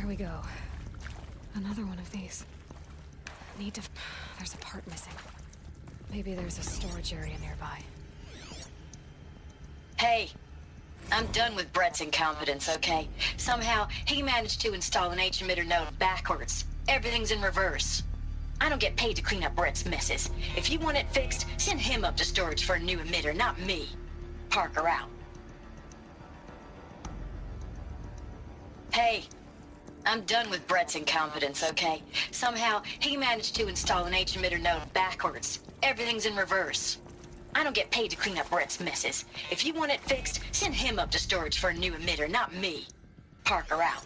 we go. Another one of these. Need to... There's a part missing. Maybe there's a storage area nearby. Hey, I'm done with Brett's incompetence, okay? Somehow, he managed to install an H-emitter node backwards. Everything's in reverse. I don't get paid to clean up Brett's messes. If you want it fixed, send him up to storage for a new emitter, not me. Parker out. Hey, I'm done with Brett's incompetence, okay? Somehow, he managed to install an H-emitter node backwards. Everything's in reverse. I don't get paid to clean up Brett's messes. If you want it fixed, send him up to storage for a new emitter, not me. Parker out.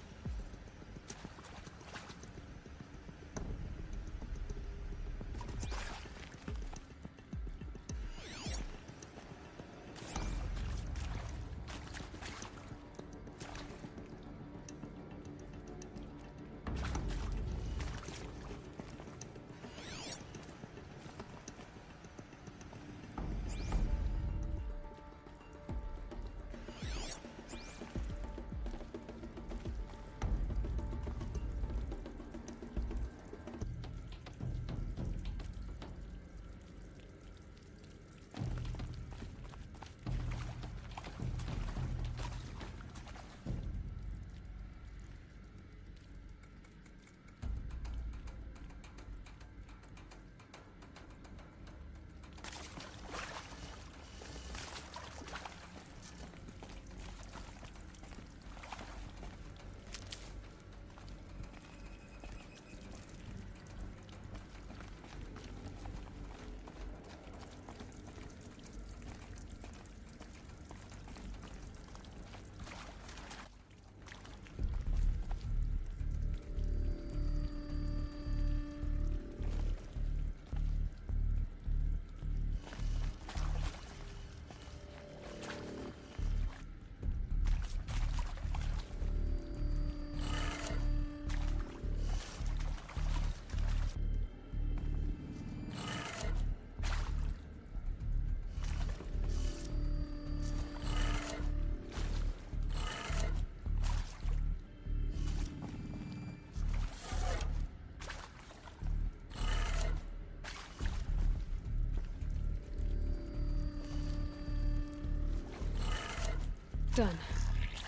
Done.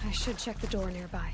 I should check the door nearby.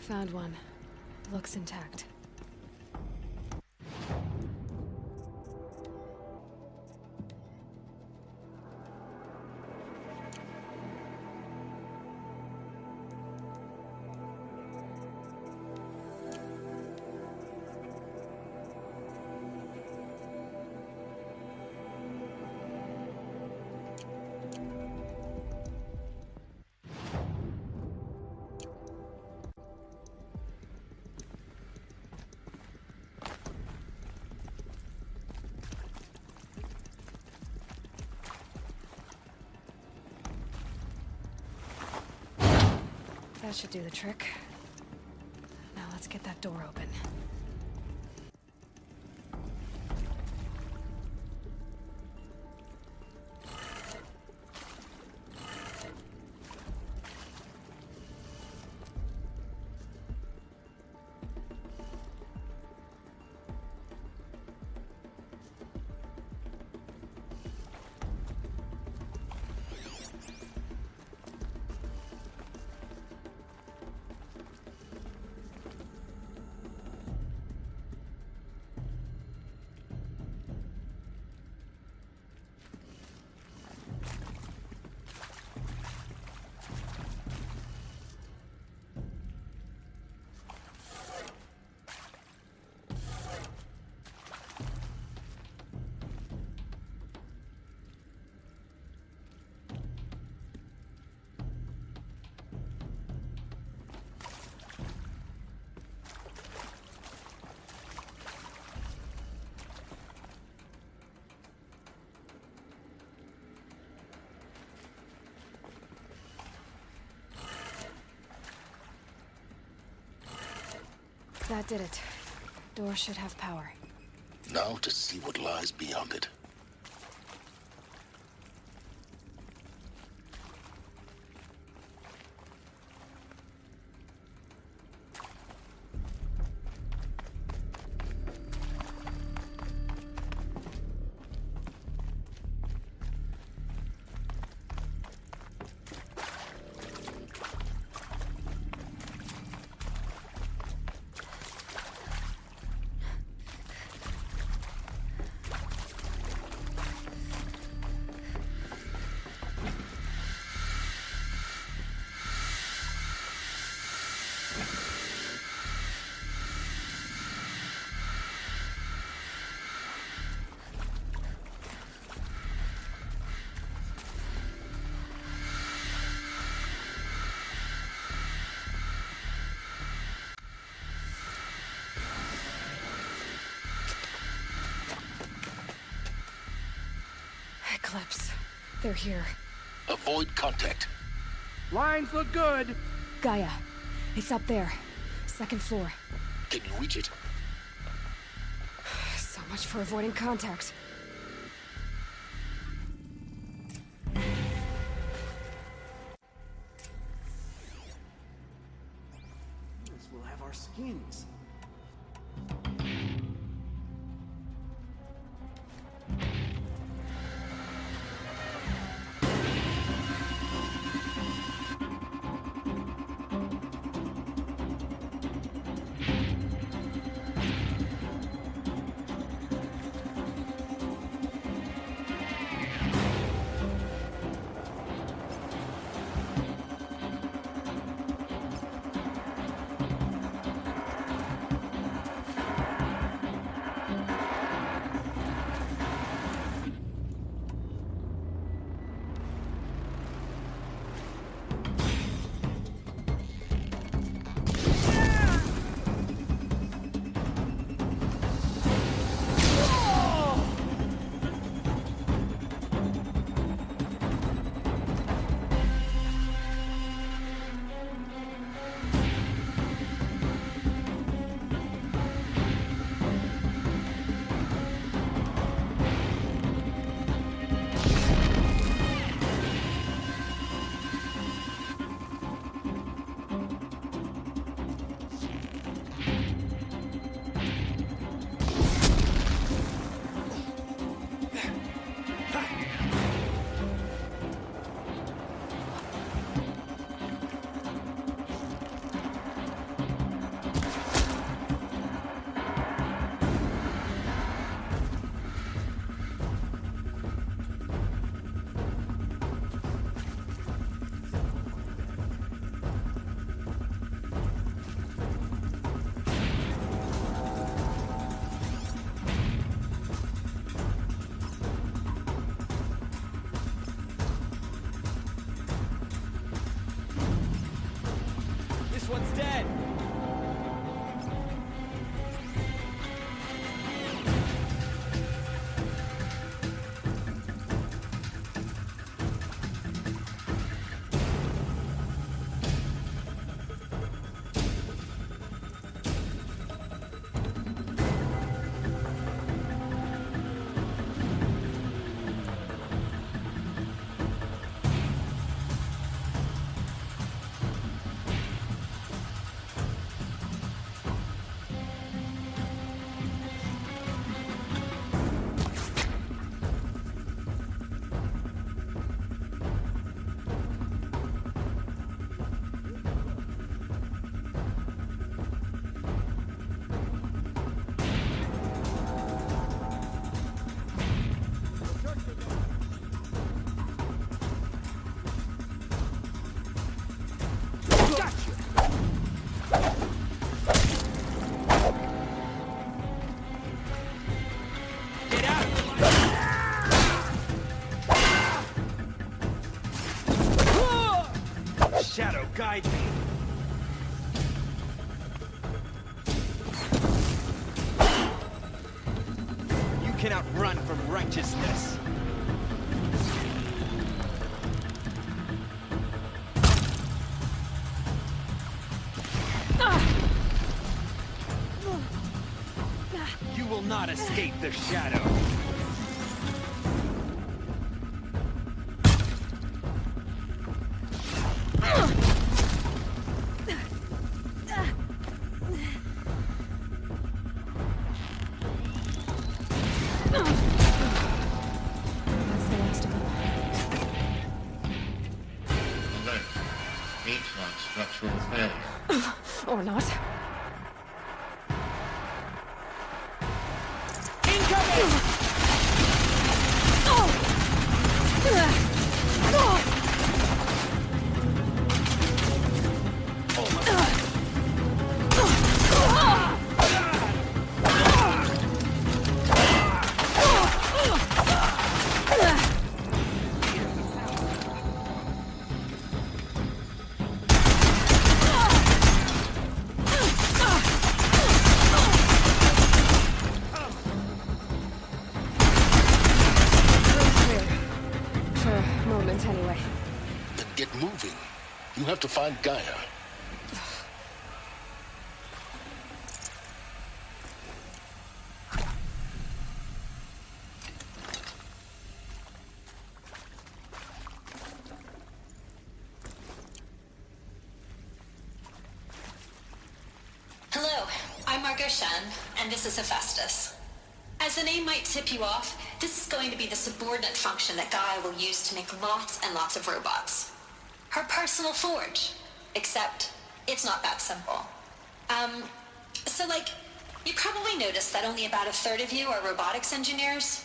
Found one. Looks intact. That should do the trick. Now let's get that door open. That did it. Door should have power. Now to see what lies beyond it. Eclipse. They're here. Avoid contact. Lines look good. Gaia. It's up there. Second floor. Can you reach it? So much for avoiding contact. This will have our skins. guide me. You cannot run from righteousness. You will not escape the shadow. That's the last of them. Alert. H-lock structural failure. Or not. Anyway. Then get moving. You have to find Gaia. Hello, I'm Margot Shen, and this is Hephaestus. As the name might tip you off, this is going to be the subordinate function that Gaia will use to make lots and lots of robots. Her personal forge. Except, it's not that simple. You probably noticed that only about a third of you are robotics engineers.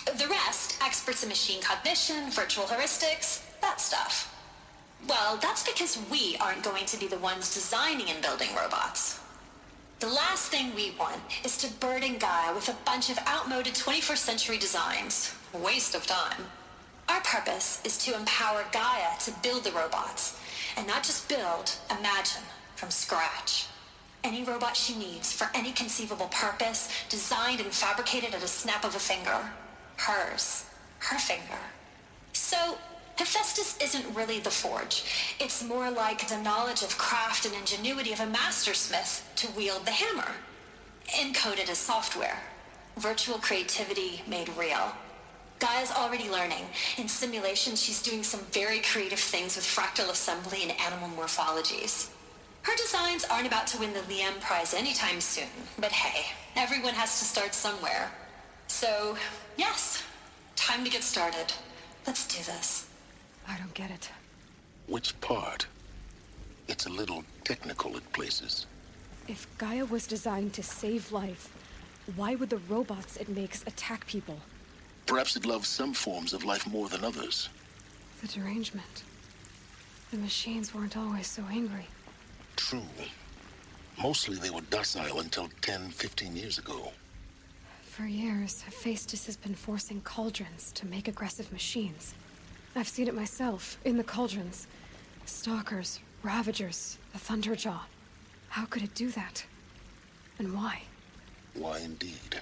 The rest, experts in machine cognition, virtual heuristics, that stuff. Well, that's because we aren't going to be the ones designing and building robots. The last thing we want is to burden Gaia with a bunch of outmoded 21st century designs. Waste of time. Our purpose is to empower Gaia to build the robots, and not just build, imagine, from scratch. Any robot she needs for any conceivable purpose, designed and fabricated at a snap of a finger. Hers. Her finger. So, Hephaestus isn't really the forge. It's more like the knowledge of craft and ingenuity of a mastersmith to wield the hammer. Encoded as software. Virtual creativity made real. Gaia's already learning. In simulation, she's doing some very creative things with fractal assembly and animal morphologies. Her designs aren't about to win the Liam Prize anytime soon, but hey, everyone has to start somewhere. So, yes, time to get started. Let's do this. I don't get it. Which part? It's a little technical at places. If Gaia was designed to save life, why would the robots it makes attack people? Perhaps it loves some forms of life more than others. The derangement. The machines weren't always so angry. True. Mostly they were docile until 10, 15 years ago. For years, Hephaestus has been forcing cauldrons to make aggressive machines. I've seen it myself, in the cauldrons. Stalkers, Ravagers, the Thunderjaw. How could it do that? And why? Why indeed?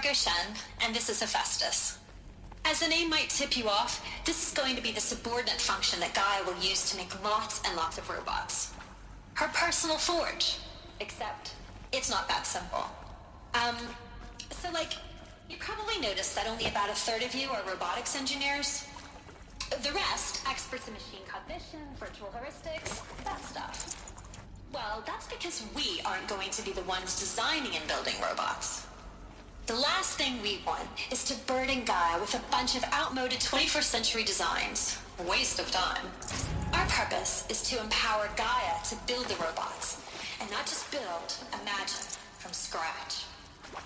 Margot Shen, and this is Hephaestus. As the name might tip you off, this is going to be the subordinate function that Gaia will use to make lots and lots of robots. Her personal forge. Except, it's not that simple. So you probably noticed that only about a third of you are robotics engineers. The rest, experts in machine cognition, virtual heuristics, that stuff. Well, that's because we aren't going to be the ones designing and building robots. The last thing we want is to burden Gaia with a bunch of outmoded 21st century designs. Waste of time. Our purpose is to empower Gaia to build the robots. And not just build, imagine, from scratch.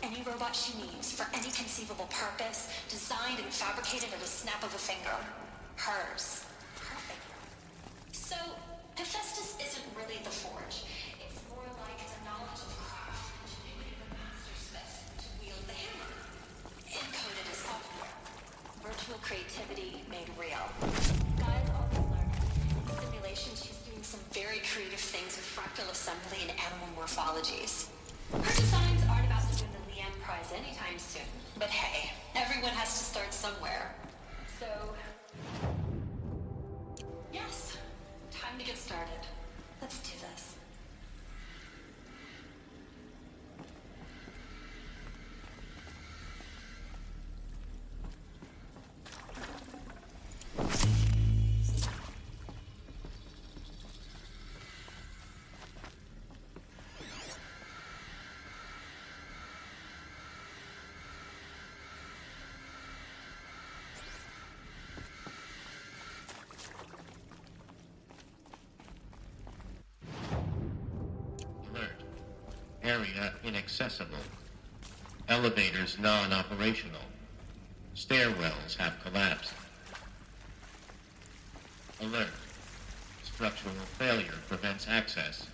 Any robot she needs for any conceivable purpose, designed and fabricated at a snap of a finger. Hers. Perfect. So, Hephaestus isn't really the forge. It's more like the knowledge of craft and ingenuity of a mastersmith to wield the hammer. Encoded as software. Virtual creativity made real. Gaia's also learned. In simulation, she's doing some very creative things with fractal assembly and animal morphologies. Her designs aren't about to win the Liam Prize anytime soon. But hey, everyone has to start somewhere. So... yes, time to get started. Let's do this. Area inaccessible. Elevators non-operational. Stairwells have collapsed. Alert. Structural failure prevents access.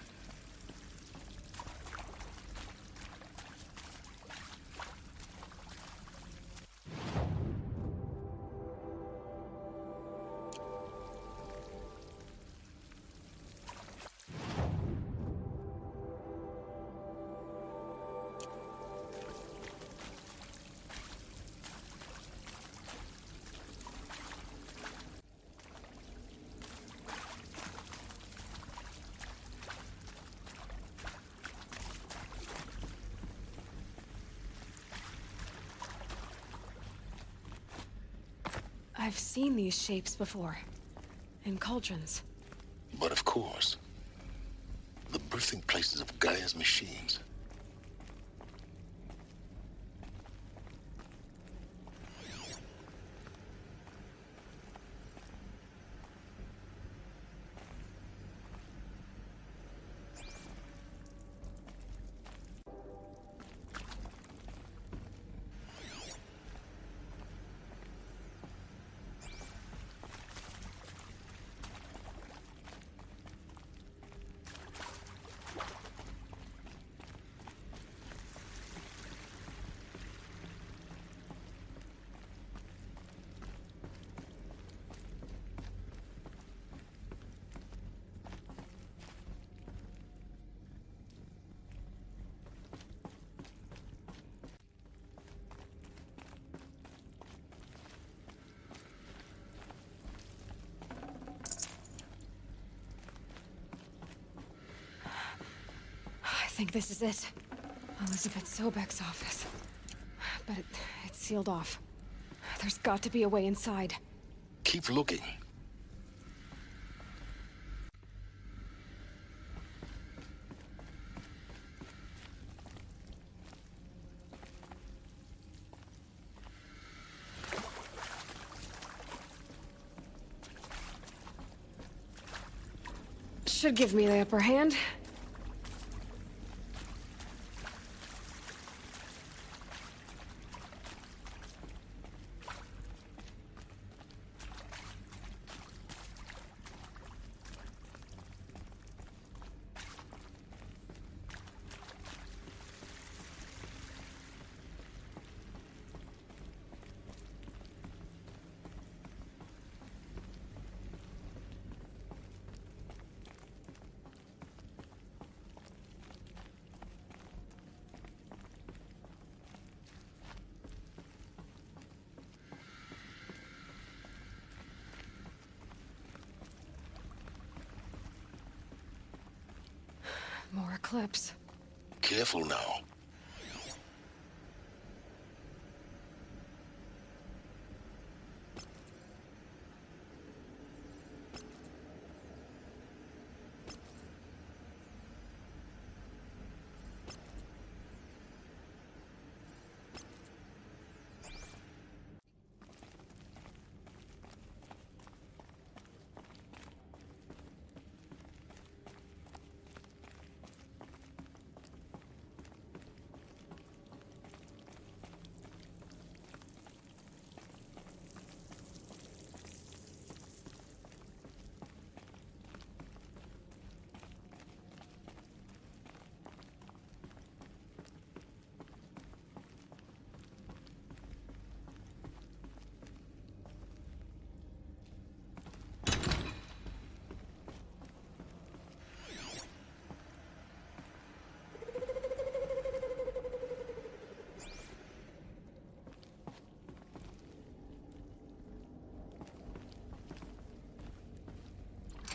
I've seen these shapes before. In cauldrons. But of course, the birthing places of Gaia's machines. I think this is it. Elizabeth Sobek's office. But it's sealed off. There's got to be a way inside. Keep looking. Should give me the upper hand. More eclipse. Careful now.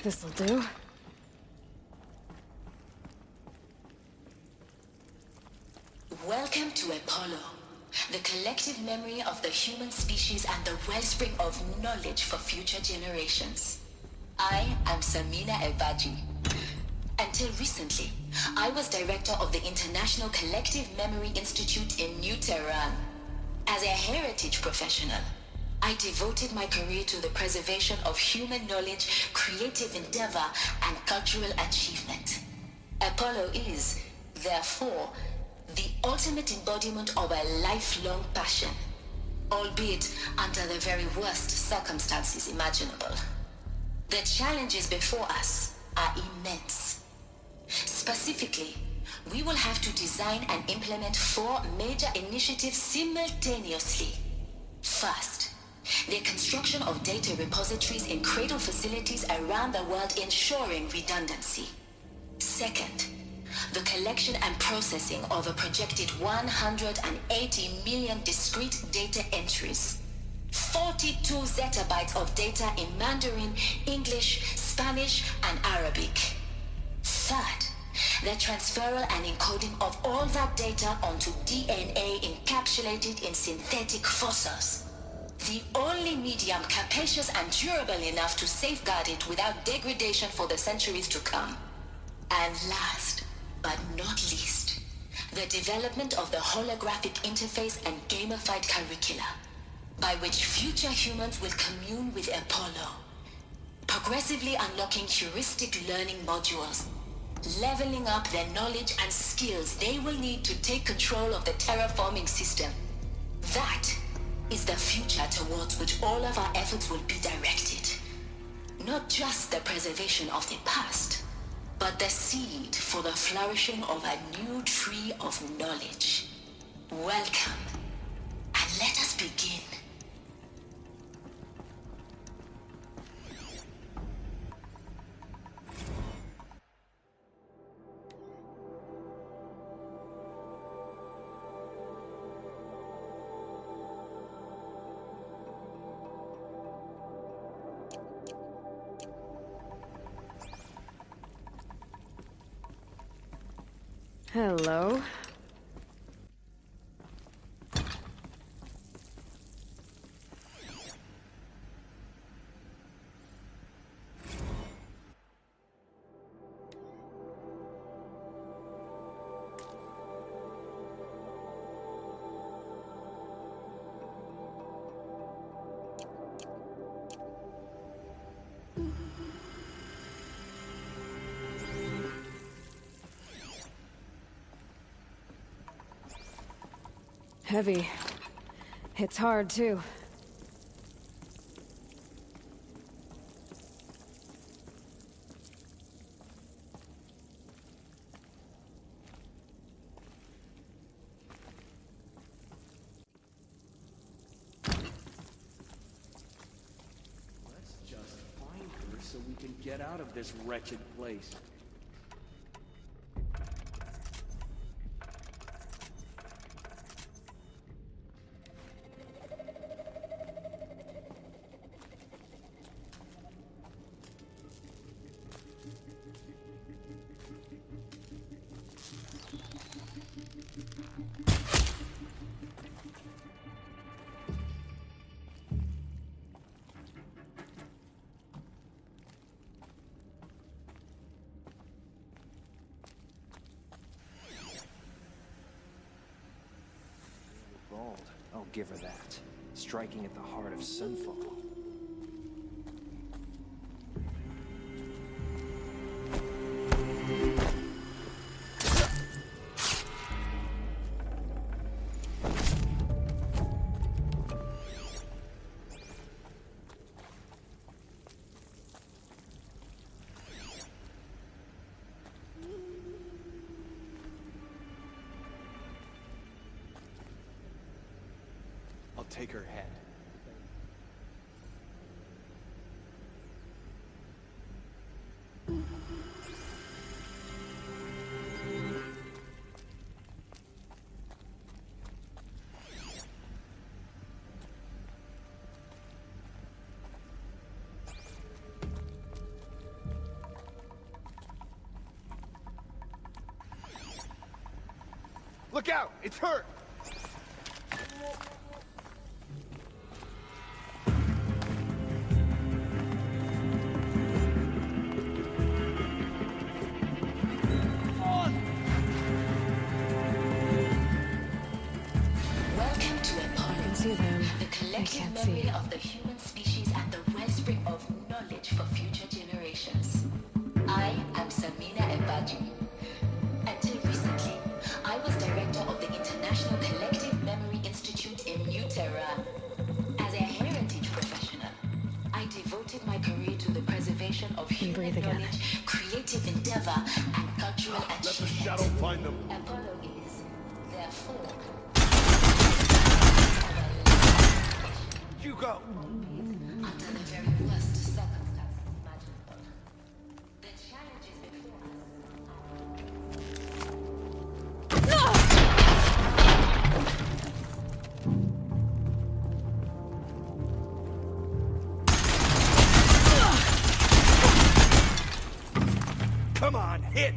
This'll do. Welcome to Apollo, the collective memory of the human species and the wellspring of knowledge for future generations. I am Samina Ebaji. Until recently, I was director of the International Collective Memory Institute in New Tehran. As a heritage professional, I devoted my career to the preservation of human knowledge, creative endeavor, and cultural achievement. Apollo is, therefore, the ultimate embodiment of a lifelong passion, albeit under the very worst circumstances imaginable. The challenges before us are immense. Specifically, we will have to design and implement 4 major initiatives simultaneously. First, the construction of data repositories in Cradle facilities around the world, ensuring redundancy. Second, the collection and processing of a projected 180 million discrete data entries. 42 zettabytes of data in Mandarin, English, Spanish, and Arabic. Third, the transferal and encoding of all that data onto DNA encapsulated in synthetic fossils. The only medium capacious and durable enough to safeguard it without degradation for the centuries to come. And last, but not least, the development of the holographic interface and gamified curricula, by which future humans will commune with Apollo, progressively unlocking heuristic learning modules, leveling up their knowledge and skills they will need to take control of the terraforming system. That is the future towards which all of our efforts will be directed. Not just the preservation of the past, but the seed for the flourishing of a new tree of knowledge. Welcome, and let us begin. Hello. Heavy. It's hard, too. Let's just find her so we can get out of this wretched place. give her that. Striking at the heart of Sunfall. I'll take her head. Look out! It's her! See them. The collective memory of the human species and the wellspring of knowledge for future generations. I am Samina Ebaji. Until recently, I was director of the International Collective Memory Institute in New Tehran. As a heritage professional, I devoted my career to the preservation of human knowledge, creative endeavor, and cultural achievement. Let the shadow find them. Apollo is, therefore, You go! under the very worst circumstances imaginable. The challenges before us. Come on, hit!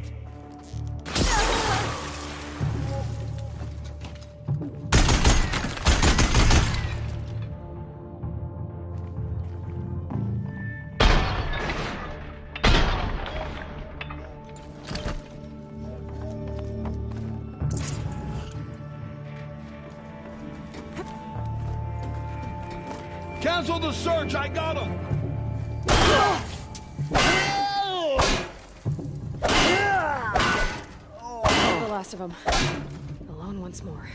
Cancel the search, I got him! That's the last of them. Alone once more.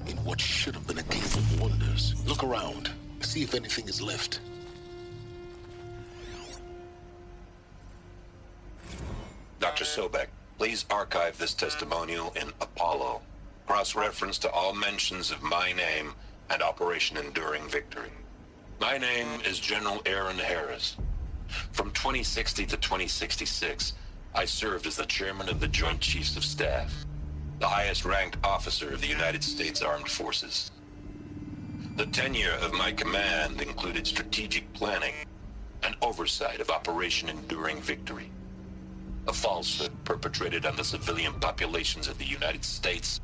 In what should have been a cave of wonders. Look around. See if anything is left. Dr. Sobek, please archive this testimonial in Apollo. Cross-reference to all mentions of my name and Operation Enduring Victory. My name is General Aaron Harris. From 2060 to 2066, I served as the chairman of the Joint Chiefs of Staff, the highest-ranked officer of the United States Armed Forces. The tenure of my command included strategic planning and oversight of Operation Enduring Victory, a falsehood perpetrated on the civilian populations of the United States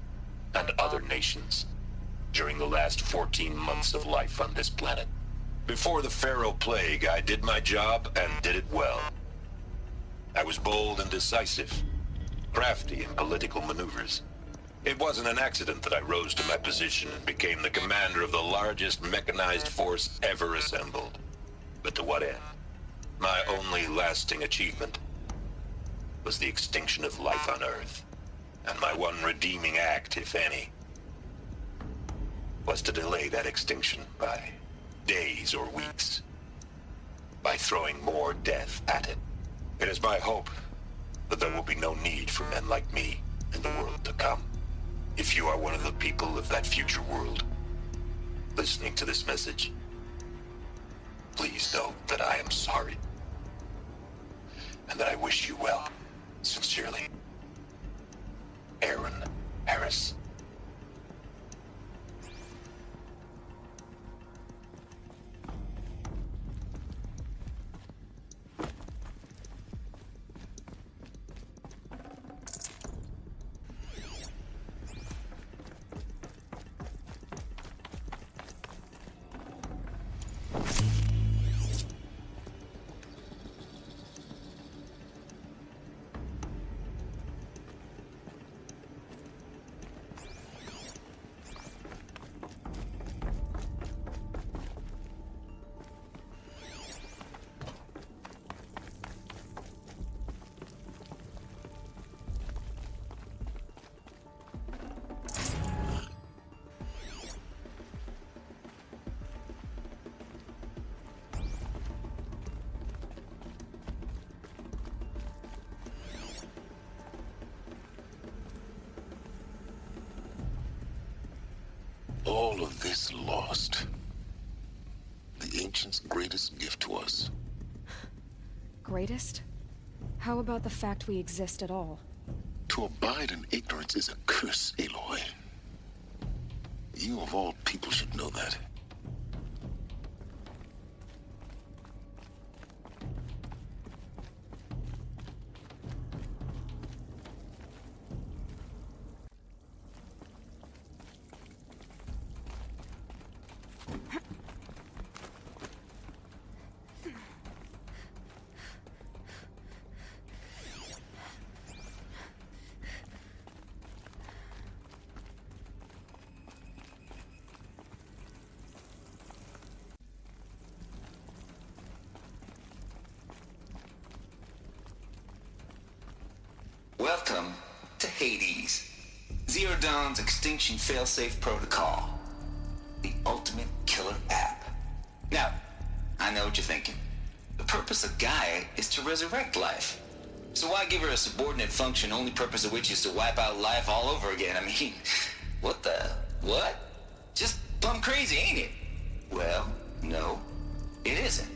and other nations during the last 14 months of life on this planet. Before the Pharaoh Plague, I did my job and did it well. I was bold and decisive, crafty in political maneuvers. It wasn't an accident that I rose to my position and became the commander of the largest mechanized force ever assembled. But to what end? My only lasting achievement was the extinction of life on Earth. And my one redeeming act, if any, was to delay that extinction by days or weeks, by throwing more death at it. It is my hope that there will be no need for men like me in the world to come. If you are one of the people of that future world listening to this message, please know that I am sorry and that I wish you well. Sincerely, Aaron Harris. All of this lost. The Ancients' greatest gift to us. Greatest? How about the fact we exist at all? To abide in ignorance is a curse, Aloy. You of all people should know that. Welcome to Hades, Zero Dawn's extinction failsafe protocol. The ultimate killer app. Now, I know what you're thinking. The purpose of Gaia is to resurrect life. So why give her a subordinate function, only purpose of which is to wipe out life all over again? I mean, what? Just plumb crazy, ain't it? Well, no, it isn't.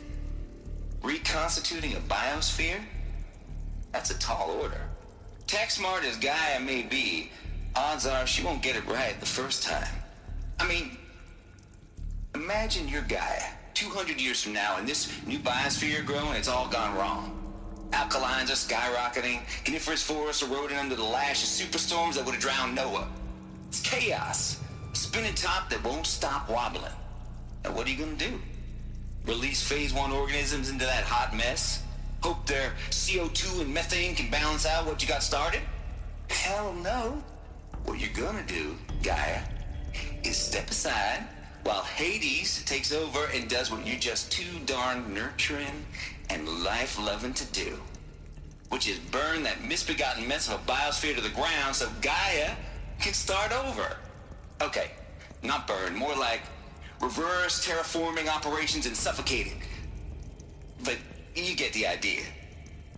Reconstituting a biosphere? That's a tall order. Tech smart as Gaia may be, odds are she won't get it right the first time. I mean, imagine you're Gaia, 200 years from now, and this new biosphere growing, it's all gone wrong. Alkalines are skyrocketing, coniferous forests eroding under the lash of superstorms that would have drowned Noah. It's chaos, a spinning top that won't stop wobbling. And what are you gonna do? Release phase 1 organisms into that hot mess? Hope their CO2 and methane can balance out what you got started? Hell no. What you're gonna do, Gaia, is step aside while Hades takes over and does what you're just too darn nurturing and life-loving to do, which is burn that misbegotten mess of a biosphere to the ground so Gaia can start over. Okay, not burn, more like reverse terraforming operations and suffocate it. But you get the idea.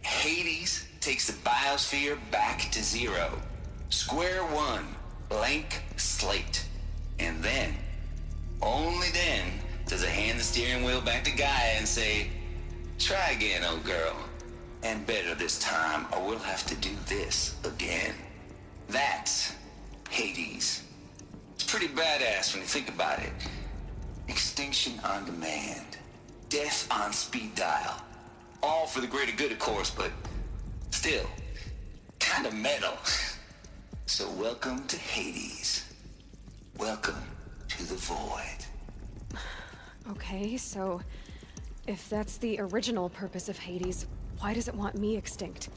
Hades takes the biosphere back to zero. Square one, blank slate. And then, only then, does it hand the steering wheel back to Gaia and say, try again, old girl. And better this time, or we'll have to do this again. That's Hades. It's pretty badass when you think about it. Extinction on demand. Death on speed dial. All for the greater good, of course, but still, kind of metal. So welcome to Hades. Welcome to the void. Okay, so if that's the original purpose of Hades, why does it want me extinct?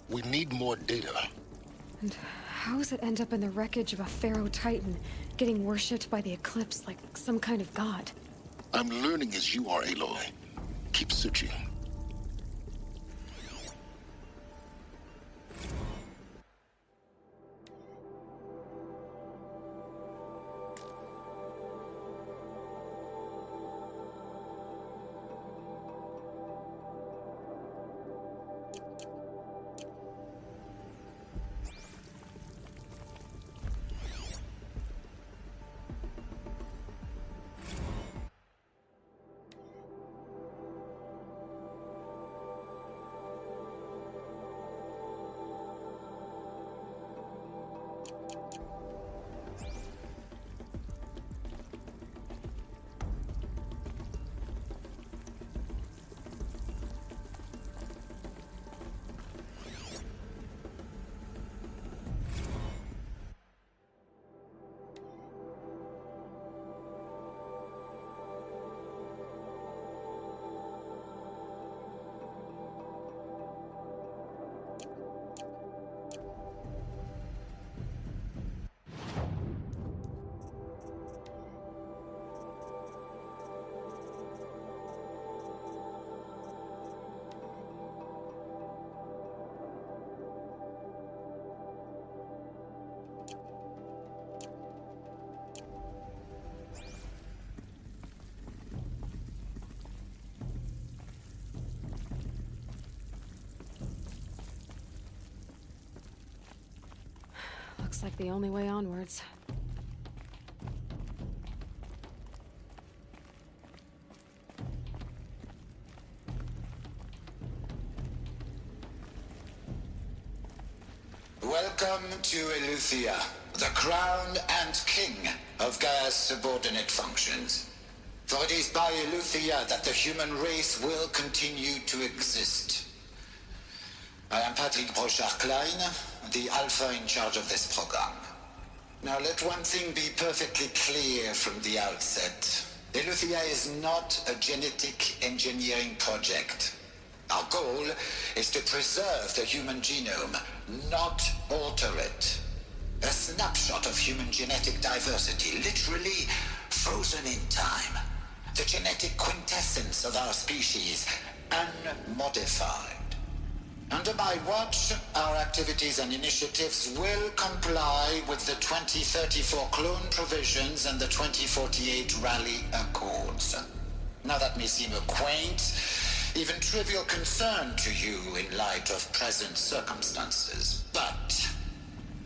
We need more data. And how does it end up in the wreckage of a Pharaoh Titan, getting worshipped by the Eclipse like some kind of god? I'm learning as you are, Aloy. Keep searching. Looks like the only way onwards. Welcome to Eleuthia, the crown and king of Gaia's subordinate functions. For it is by Eleuthia that the human race will continue to exist. I am Patrick Brochard-Klein, the Alpha in charge of this program. Now let one thing be perfectly clear from the outset. Eleuthia is not a genetic engineering project. Our goal is to preserve the human genome, not alter it. A snapshot of human genetic diversity, literally frozen in time. The genetic quintessence of our species, unmodified. Under my watch, our activities and initiatives will comply with the 2034 clone provisions and the 2048 Rally Accords. Now that may seem a quaint, even trivial concern to you in light of present circumstances, but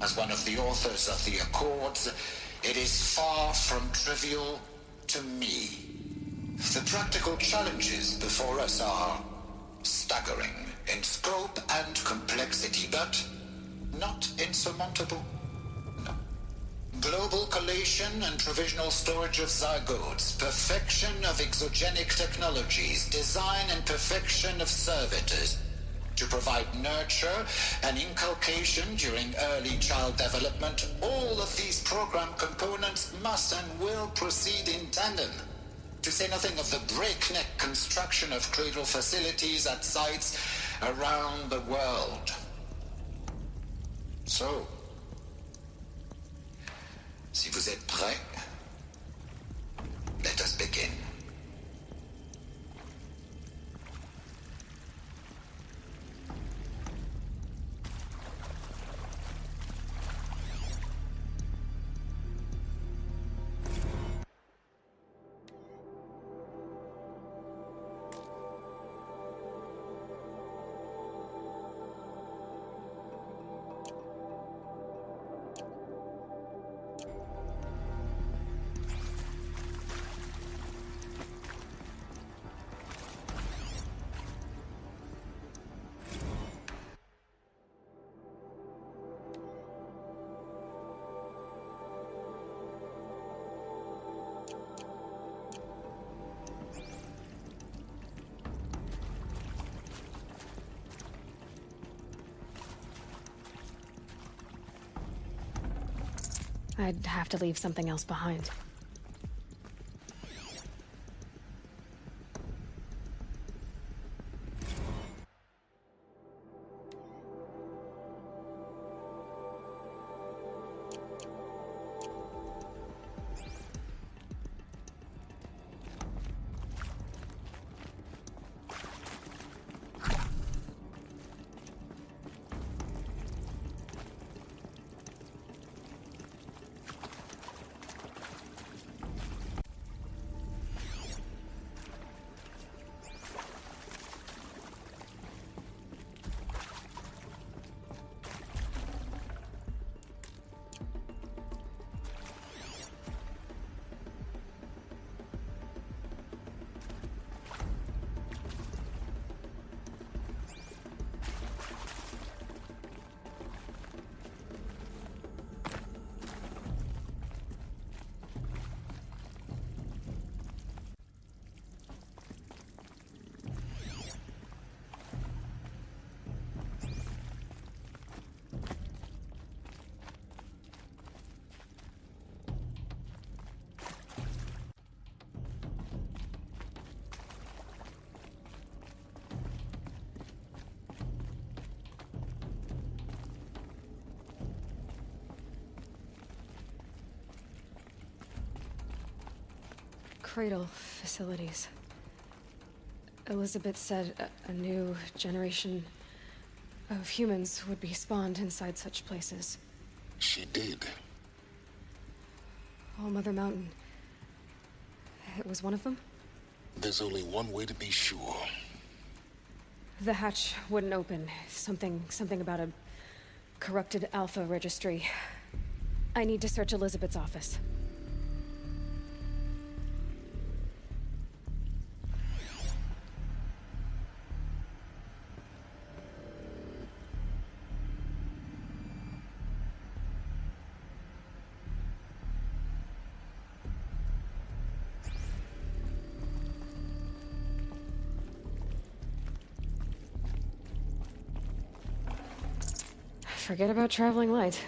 as one of the authors of the Accords, it is far from trivial to me. The practical challenges before us are staggering in scope and complexity, but not insurmountable. No. Global collation and provisional storage of zygotes, perfection of exogenic technologies, design and perfection of servitors, to provide nurture and inculcation during early child development. All of these program components must and will proceed in tandem. To say nothing of the breakneck construction of Cradle facilities at sites around the world. So, si vous êtes prêts, let us begin. I'd have to leave something else behind. Cradle facilities. Elizabeth said a new generation of humans would be spawned inside such places. She did. All Mother Mountain. It was one of them? There's only one way to be sure. The hatch wouldn't open. Something about a corrupted Alpha registry. I need to search Elizabeth's office. forget about traveling light.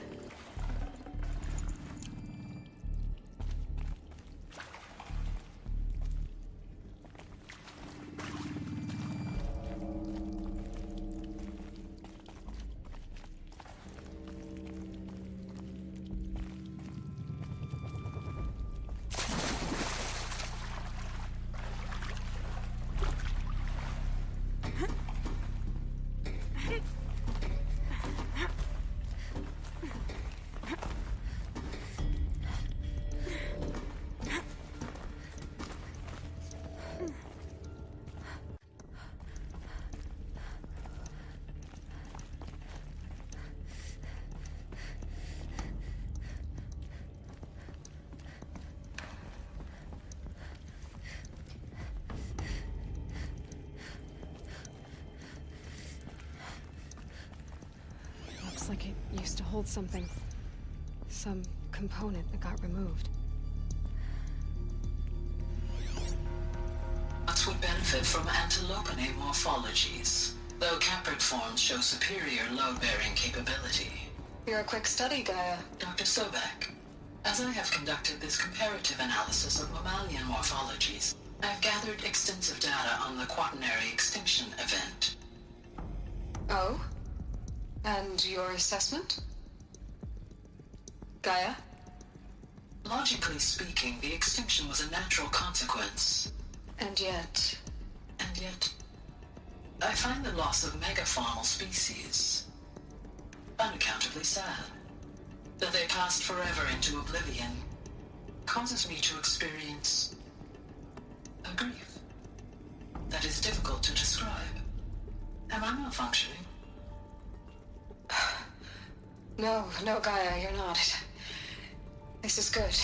Looks like it used to hold something. Some component that got removed. Nuts would benefit from antilopinae morphologies, though caprid forms show superior load-bearing capability. You're a quick study, Gaia. Dr. Sobek, as I have conducted this comparative analysis of mammalian morphologies, I have gathered extensive data on the quaternary extinction event. Oh? And your assessment? Gaia? Logically speaking, the extinction was a natural consequence. And yet, I find the loss of megafaunal species unaccountably sad. That they passed forever into oblivion causes me to experience a grief that is difficult to describe. Am I malfunctioning? No, Gaia, you're not. This is good.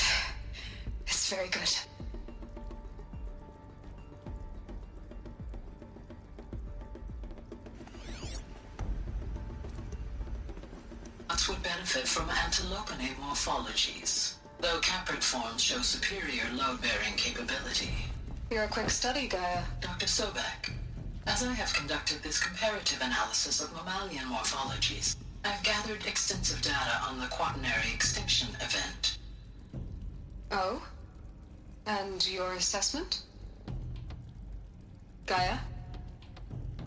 It's very good. Nuts would benefit from antilopinae morphologies, though caprid forms show superior load-bearing capability. You're a quick study, Gaia. Dr. Sobek, as I have conducted this comparative analysis of mammalian morphologies, I've gathered extensive data on the quaternary extinction event. Oh? And your assessment? Gaia?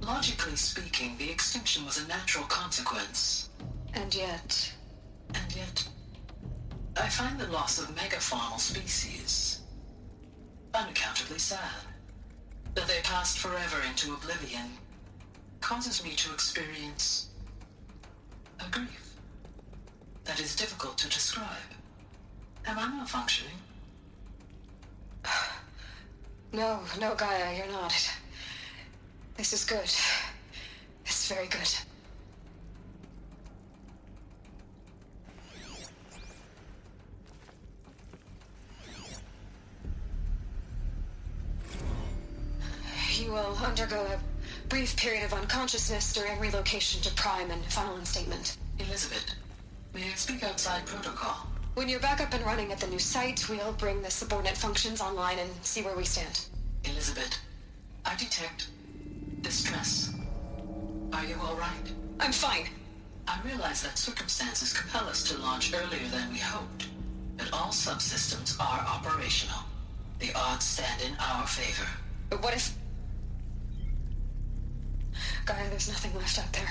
Logically speaking, the extinction was a natural consequence. And yet, I find the loss of megafaunal species unaccountably sad. That they passed forever into oblivion causes me to experience a grief that is difficult to describe. Am I malfunctioning? No, Gaia, you're not. This is good. It's very good. You will undergo a brief period of unconsciousness during relocation to Prime and final instatement. Elizabeth, may I speak outside protocol? When you're back up and running at the new site, we'll bring the subordinate functions online and see where we stand. Elizabeth, I detect distress. Are you all right? I'm fine. I realize that circumstances compel us to launch earlier than we hoped, but all subsystems are operational. The odds stand in our favor. But what if... Gaia, there's nothing left out there.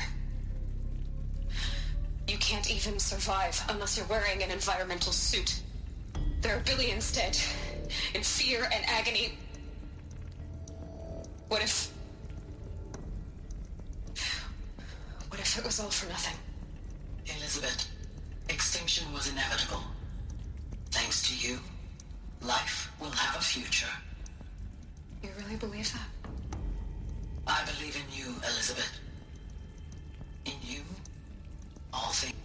You can't even survive unless you're wearing an environmental suit. There are billions dead, in fear and agony. What if it was all for nothing? Elizabeth, extinction was inevitable. Thanks to you, life will have a future. You really believe that? I believe in you, Elizabeth. In you, all things.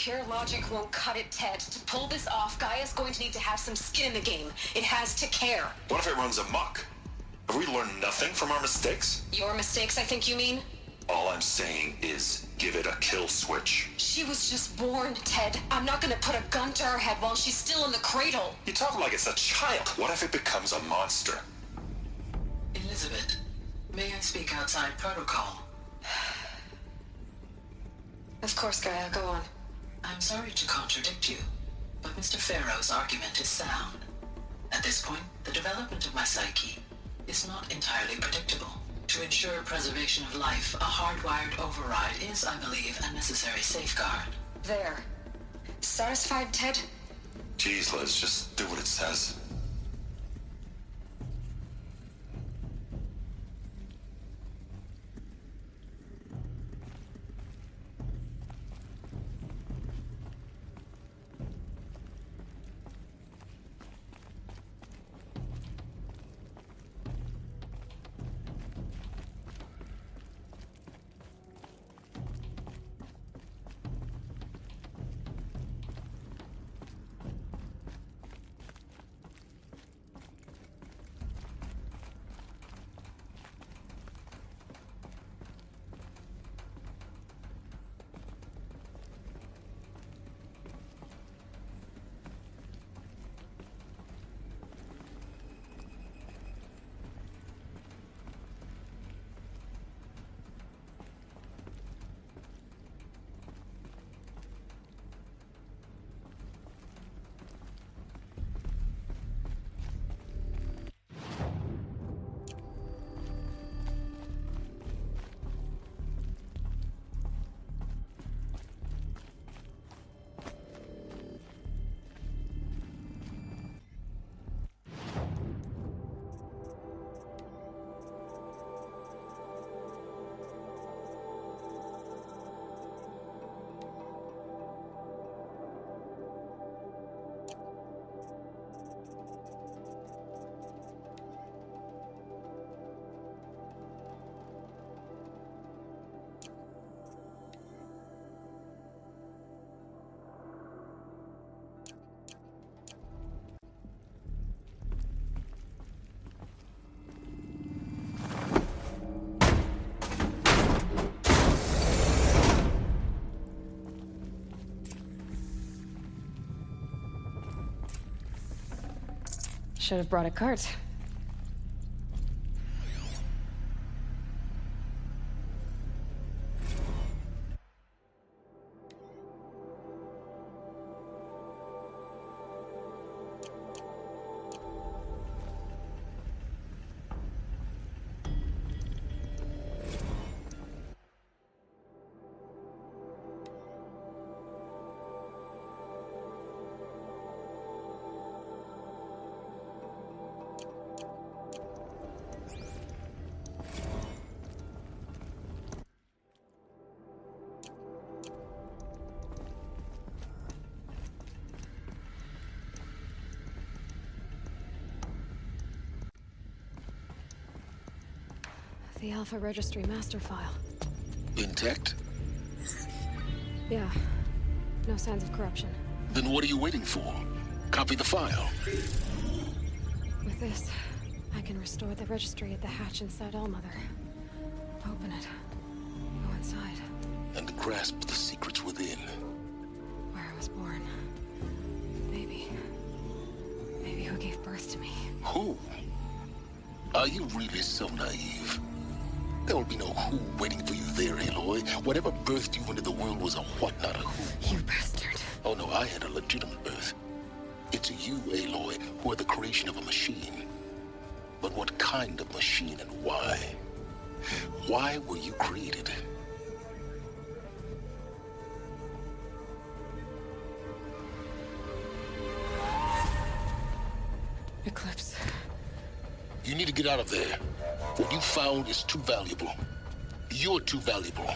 Pure logic won't cut it, Ted. To pull this off, Gaia's going to need to have some skin in the game. It has to care. What if it runs amok? Have we learned nothing from our mistakes? Your mistakes, I think you mean? All I'm saying is, give it a kill switch. She was just born, Ted. I'm not gonna put a gun to her head while she's still in the cradle. You talk like it's a child. What if it becomes a monster? Elizabeth, may I speak outside protocol? Of course, Gaia, go on. I'm sorry to contradict you, but Mr. Farrow's argument is sound. At this point, the development of my psyche is not entirely predictable. To ensure preservation of life, a hardwired override is, I believe, a necessary safeguard. There. Satisfied, Ted? Jeez, Liz, just do what it says. Should have brought a cart. The Alpha Registry master file. Intact? Yeah. No signs of corruption. Then what are you waiting for? Copy the file. With this, I can restore the registry at the hatch inside Allmother. Open it. Go inside. And grasp the secrets within. Where I was born. Maybe who gave birth to me. Who? Are you really so naive? There will be no who waiting for you there, Aloy. Whatever birthed you into the world was a what, not a who. You bastard. Oh no, I had a legitimate birth. It's you, Aloy, who are the creation of a machine. But what kind of machine and why? Why were you created? Eclipse. You need to get out of there. What you found is too valuable. You're too valuable.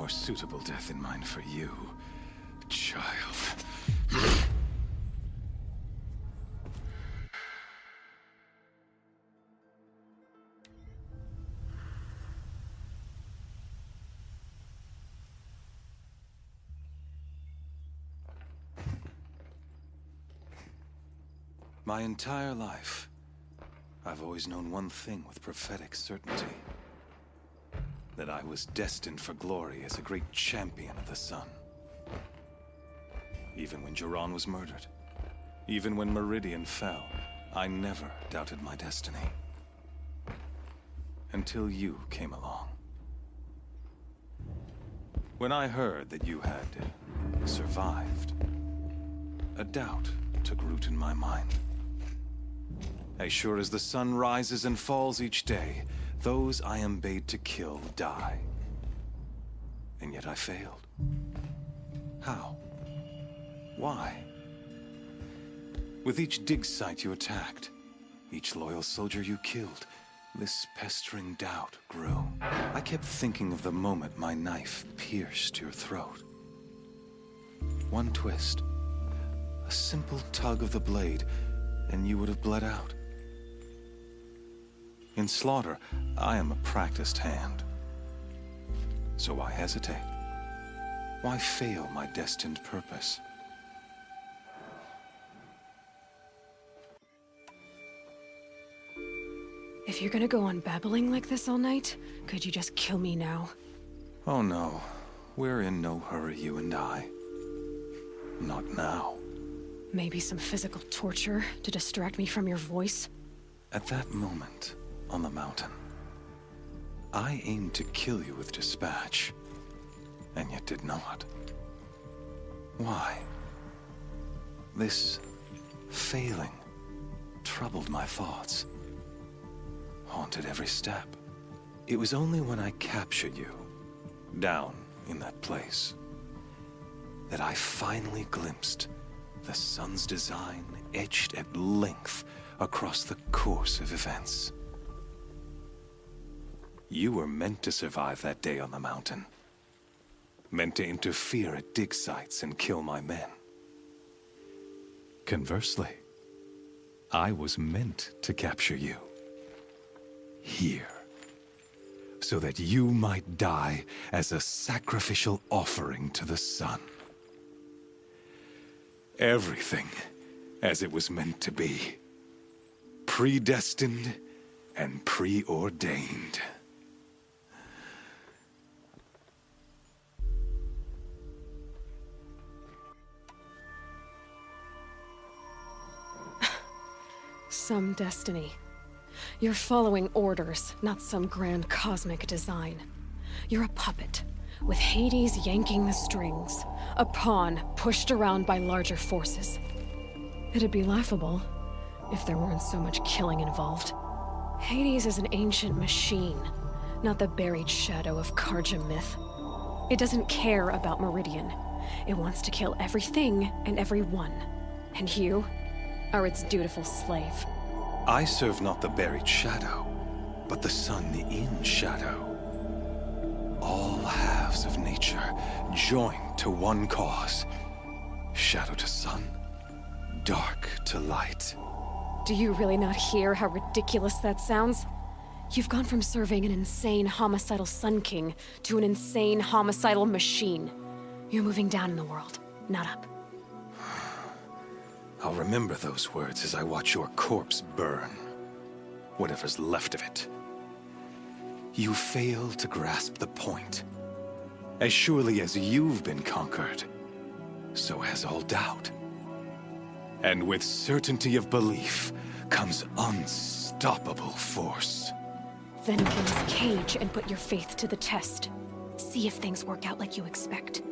more suitable death in mind for you, child. My entire life, I've always known one thing with prophetic certainty. That I was destined for glory as a great champion of the sun. Even when Jiran was murdered, even when Meridian fell, I never doubted my destiny. Until you came along. When I heard that you had survived, a doubt took root in my mind. As sure as the sun rises and falls each day, those I am bade to kill die. And yet I failed. How? Why? With each dig site you attacked, each loyal soldier you killed, this pestering doubt grew. I kept thinking of the moment my knife pierced your throat. One twist, a simple tug of the blade, and you would have bled out. In slaughter, I am a practiced hand. So why hesitate? Why fail my destined purpose? If you're gonna go on babbling like this all night, could you just kill me now? Oh no, we're in no hurry, you and I. Not now. Maybe some physical torture to distract me from your voice? At that moment, on the mountain, I aimed to kill you with dispatch, and yet did not. Why? This failing troubled my thoughts, haunted every step. It was only when I captured you, down in that place, that I finally glimpsed the sun's design etched at length across the course of events. You were meant to survive that day on the mountain. Meant to interfere at dig sites and kill my men. Conversely, I was meant to capture you. Here. So that you might die as a sacrificial offering to the sun. Everything as it was meant to be. Predestined and preordained. Some destiny. You're following orders, not some grand cosmic design. You're a puppet, with Hades yanking the strings. A pawn pushed around by larger forces. It'd be laughable if there weren't so much killing involved. Hades is an ancient machine, not the buried shadow of Karja myth. It doesn't care about Meridian. It wants to kill everything and everyone. And you are its dutiful slave. I serve not the buried shadow, but the sun in shadow. All halves of nature joined to one cause. Shadow to sun, dark to light. Do you really not hear how ridiculous that sounds? You've gone from serving an insane homicidal Sun King to an insane homicidal machine. You're moving down in the world, not up. I'll remember those words as I watch your corpse burn. Whatever's left of it. You fail to grasp the point. As surely as you've been conquered, so has all doubt. And with certainty of belief comes unstoppable force. Then get his cage and put your faith to the test. See if things work out like you expect.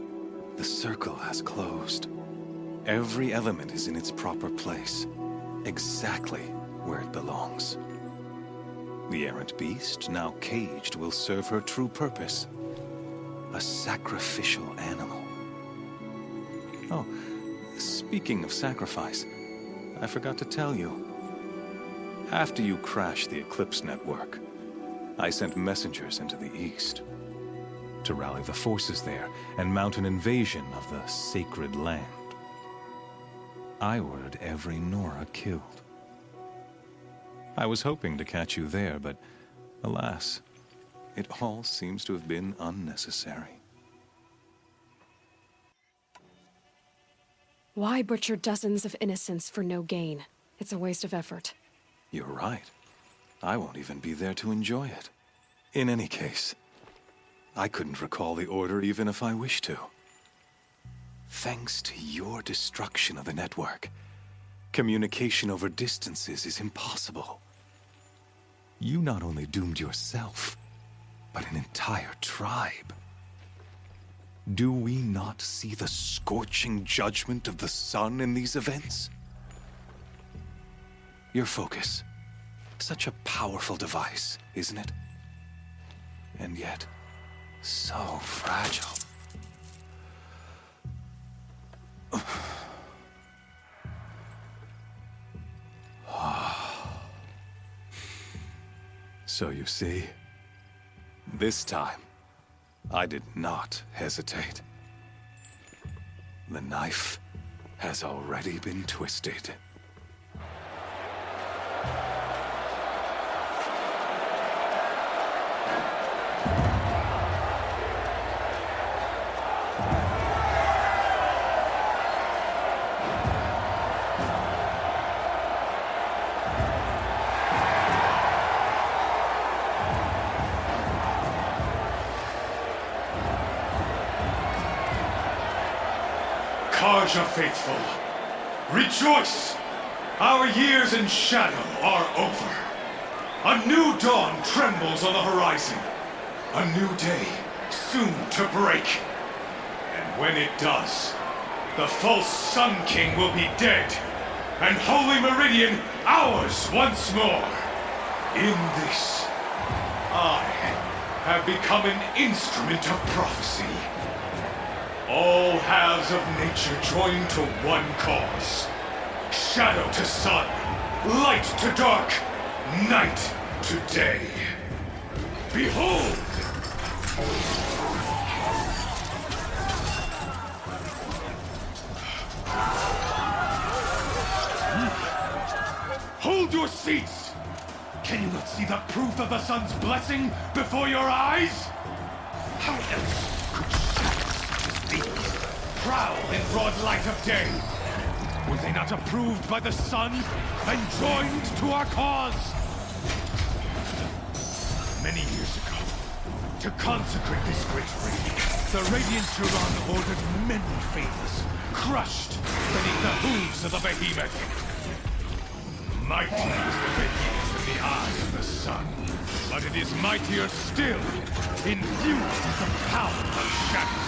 The circle has closed. Every element is in its proper place, exactly where it belongs. The errant beast, now caged, will serve her true purpose. A sacrificial animal. Oh, speaking of sacrifice, I forgot to tell you. After you crashed the Eclipse network, I sent messengers into the east. to rally the forces there and mount an invasion of the sacred land. I ordered every Nora killed. I was hoping to catch you there, but alas, it all seems to have been unnecessary. Why butcher dozens of innocents for no gain? It's a waste of effort. You're right. I won't even be there to enjoy it. In any case, I couldn't recall the order even if I wished to. Thanks to your destruction of the network, communication over distances is impossible. You not only doomed yourself, but an entire tribe. Do we not see the scorching judgment of the sun in these events? Your focus. Such a powerful device, isn't it? And yet, so fragile. So you see, this time, I did not hesitate. The knife has already been twisted. Karja faithful, rejoice! Our years in shadow are over. A new dawn trembles on the horizon. A new day soon to break. And when it does, the false Sun King will be dead, and Holy Meridian ours once more. In this, I have become an instrument of prophecy. All halves of nature join to one cause. Shadow to sun, light to dark, night to day. Behold! Hold your seats! Can you not see the proof of the sun's blessing before your eyes? How else could these prowl in broad light of day? Were they not approved by the sun and joined to our cause? Many years ago, to consecrate this great raid, the Radiant Turan ordered many favors, crushed beneath the hooves of the behemoth. Mighty is the behemoth in the eye of the sun, but it is mightier still, infused with the power of shadow.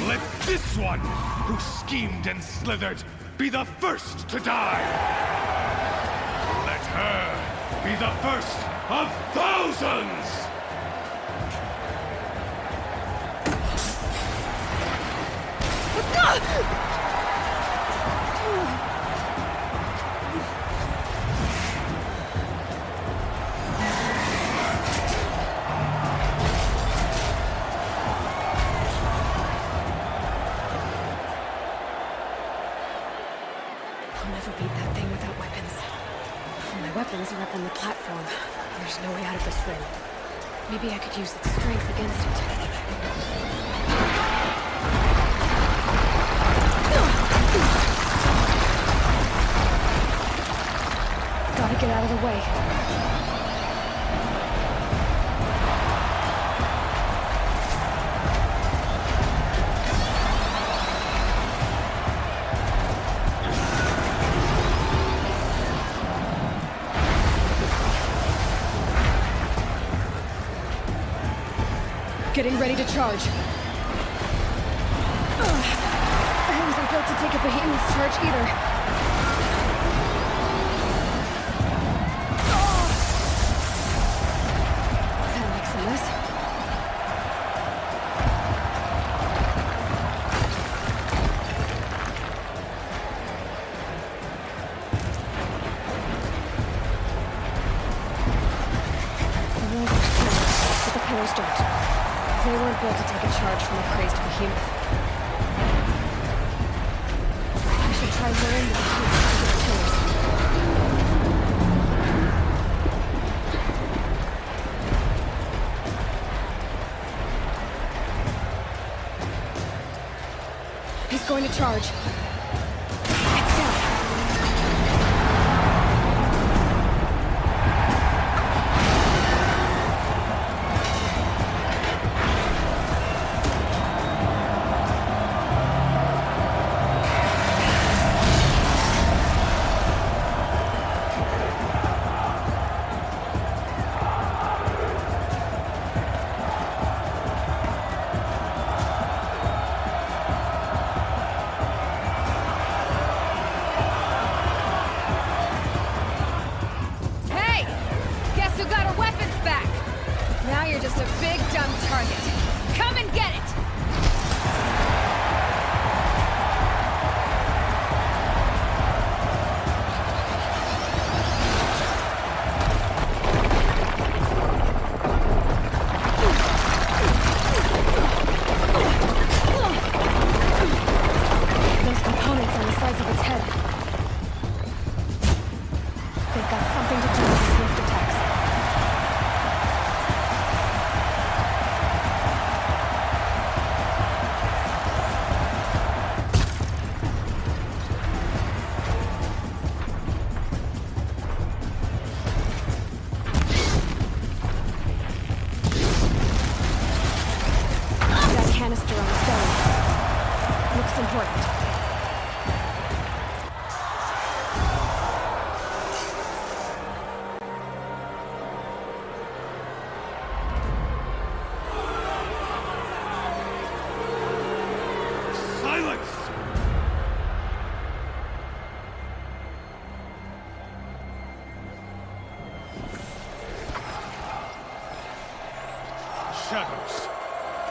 Let this one, who schemed and slithered, be the first to die! Let her be the first of thousands! Weapons are up on the platform. There's no way out of this ring. Maybe I could use its strength against it. Gotta get out of the way. Getting ready to charge. I wasn't built to take a behemoth's charge either. That makes a mess. The walls are strong, but the pillars don't. They weren't built to take a charge from a crazed behemoth. I should try luring the behemoth to the tools. He's going to charge. It's down. Shadows.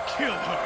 Kill her.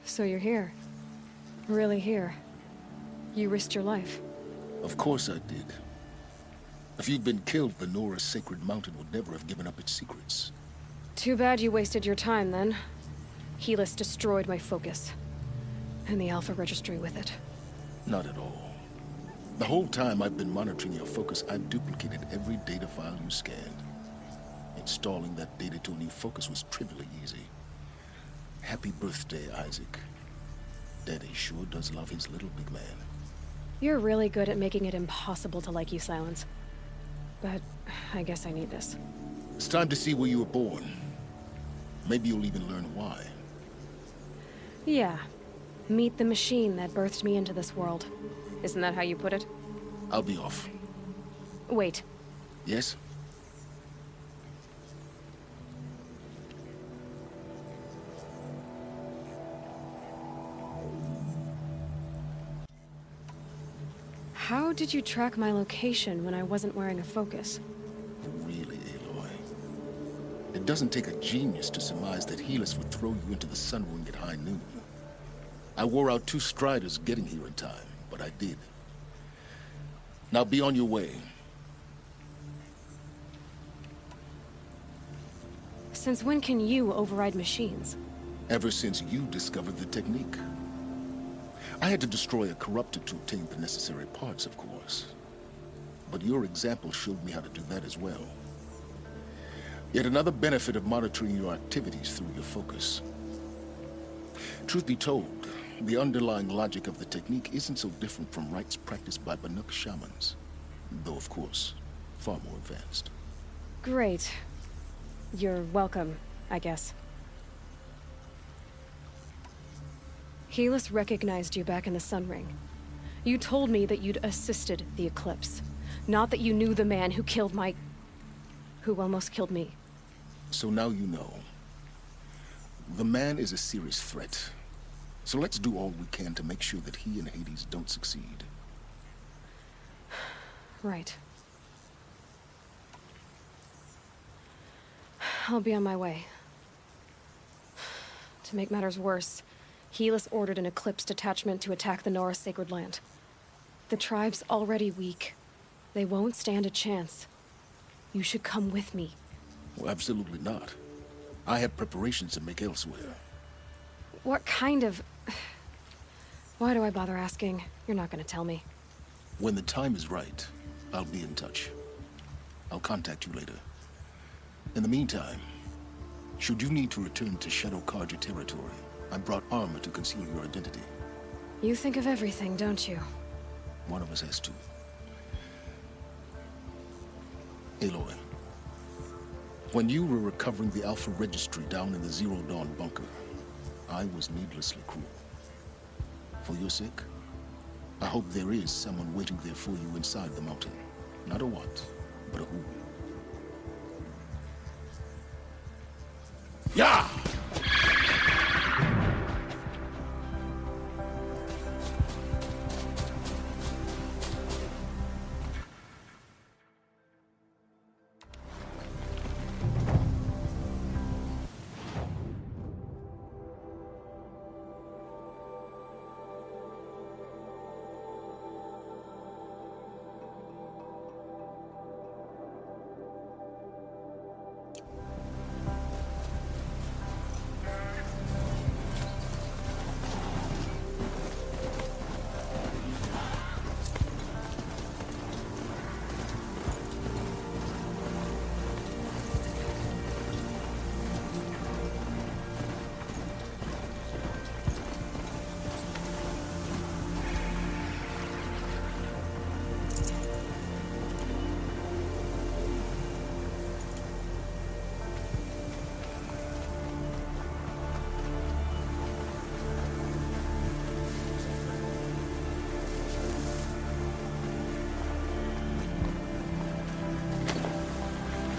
So you're here. Really here. You risked your life. Of course I did. If you'd been killed, the Nora's sacred mountain would never have given up its secrets. Too bad you wasted your time, then. Helis destroyed my focus. And the Alpha Registry with it. Not at all. The whole time I've been monitoring your focus, I've duplicated every data file you scanned. Installing that data to a new focus was trivially easy. Happy birthday, Isaac. Daddy sure does love his little big man. You're really good at making it impossible to like you, Silence. But I guess I need this. It's time to see where you were born. Maybe you'll even learn why. Yeah. Meet the machine that birthed me into this world. Isn't that how you put it? I'll be off. Wait. Yes? How did you track my location when I wasn't wearing a focus? Really, Aloy? It It doesn't take a genius to surmise that Helis would throw you into the sun ring at high noon. I wore out 2 striders getting here in time, but I did. Now be on your way. Since when can you override machines? Ever since you discovered the technique. I had to destroy a corruptor to obtain the necessary parts, of course. But your example showed me how to do that as well. Yet another benefit of monitoring your activities through your focus. Truth be told, the underlying logic of the technique isn't so different from rites practiced by Banuk shamans. Though, of course, far more advanced. Great. You're welcome, I guess. Helis recognized you back in the Sun Ring. You told me that you'd assisted the Eclipse. Not that you knew the man who killed who almost killed me. So now you know. The man is a serious threat. So let's do all we can to make sure that he and Hades don't succeed. Right. I'll be on my way. To make matters worse, Helis ordered an Eclipse detachment to attack the Nora Sacred Land. The tribe's already weak. They won't stand a chance. You should come with me. Well, absolutely not. I have preparations to make elsewhere. What kind of... Why do I bother asking? You're not gonna tell me. When the time is right, I'll be in touch. I'll contact you later. In the meantime, should you need to return to Shadow Karja territory, I brought armor to conceal your identity. You think of everything, don't you? One of us has to. Aloy, when you were recovering the Alpha Registry down in the Zero Dawn bunker, I was needlessly cruel. For your sake, I hope there is someone waiting there for you inside the mountain. Not a what, but a who. Yeah!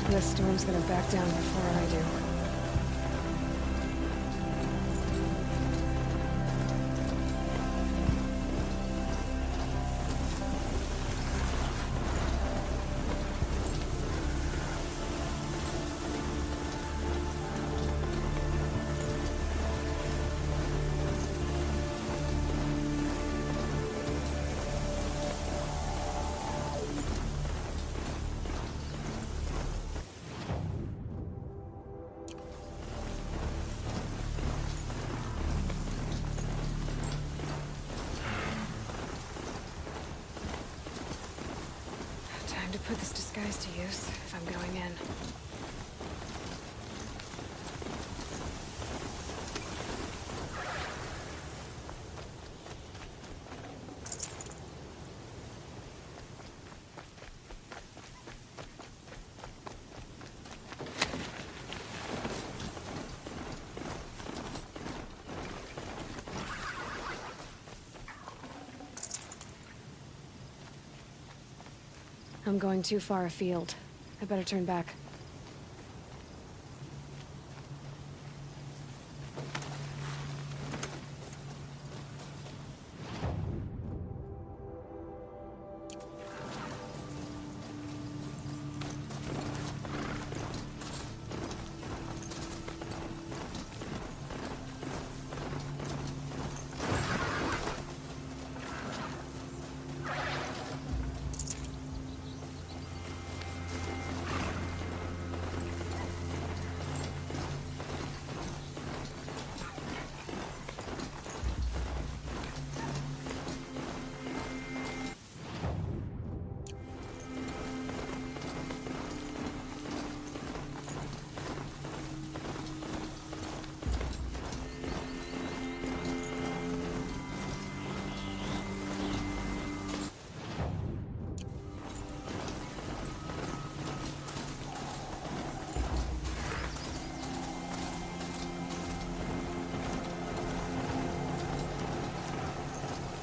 The storm's gonna back down before I do. Time to put this disguise to use if I'm going in. I'm going too far afield. I better turn back.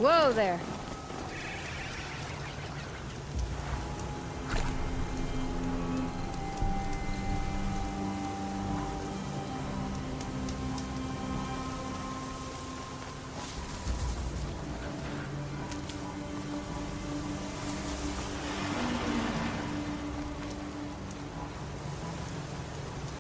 Whoa there.